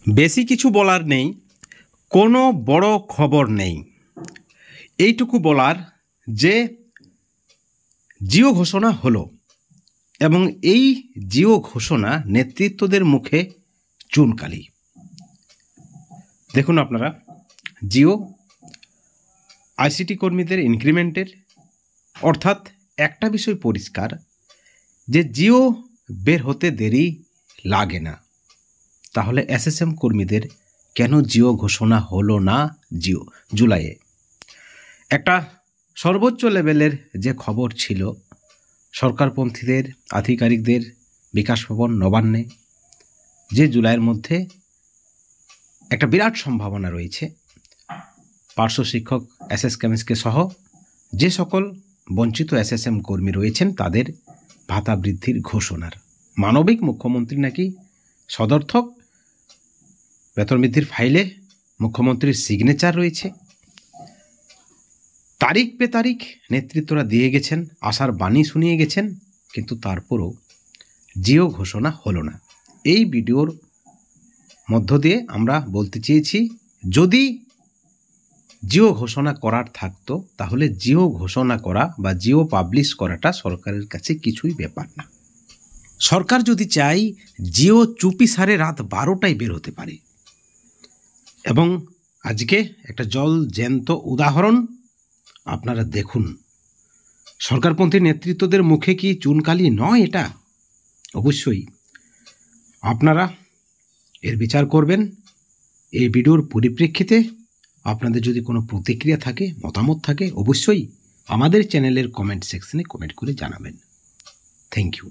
বেশি কিছু বলার নেই, কোনো বড় খবর নেই। এইটুকু বলার যে জিও ঘোষণা হলো এবং এই জিও ঘোষণা নেতৃত্বদের মুখে চুনকালি। দেখুন আপনারা, জিও আইসিটি কর্মীদের ইনক্রিমেন্টের, অর্থাৎ একটা বিষয় পরিষ্কার যে জিও বের হতে দেরি লাগে না। তাহলে এসএসএম কর্মীদের কেন জিও ঘোষণা হলো না জুলাইয়ে? একটা সর্বোচ্চ লেভেলের যে খবর ছিল সরকারপন্থীদের আধিকারিকদের বিকাশ ভবন নবান্নে, যে জুলাইয়ের মধ্যে একটা বিরাট সম্ভাবনা রয়েছে পার্শ্ব শিক্ষক এসএস কেমিস্টকে সহ যে সকল বঞ্চিত এসএসএম কর্মী রয়েছেন তাদের ভাতা বৃদ্ধির ঘোষণার। মানবিক মুখ্যমন্ত্রী নাকি সদর্থক বেতন বৃদ্ধির ফাইলে মুখ্যমন্ত্রীর সিগনেচার রয়েছে। তারিখ পে তারিখ নেতৃত্বরা দিয়ে গেছেন, আশার বাণী শুনিয়ে গেছেন, কিন্তু তারপরও জিও ঘোষণা হলো না। এই ভিডিওর মধ্য দিয়ে আমরা বলতে চেয়েছি, যদি জিও ঘোষণা করার থাকতো তাহলে জিও ঘোষণা করা বা জিও পাবলিশ করাটা সরকারের কাছে কিছুই ব্যাপার না। সরকার যদি চাই জিও চুপি সারে রাত 12টায় বের হতে পারে। এবং আজকে একটা জ্যান্ত উদাহরণ আপনারা দেখুন। সরকারপন্থী নেতৃত্বদের মুখে কি চুনকালি নয় এটা? অবশ্যই আপনারা এর বিচার করবেন। এই ভিডিওর পরিপ্রেক্ষিতে আপনাদের যদি কোনো প্রতিক্রিয়া থাকে, মতামত থাকে, অবশ্যই আমাদের চ্যানেলের কমেন্ট সেকশনে কমেন্ট করে জানাবেন। Thank you.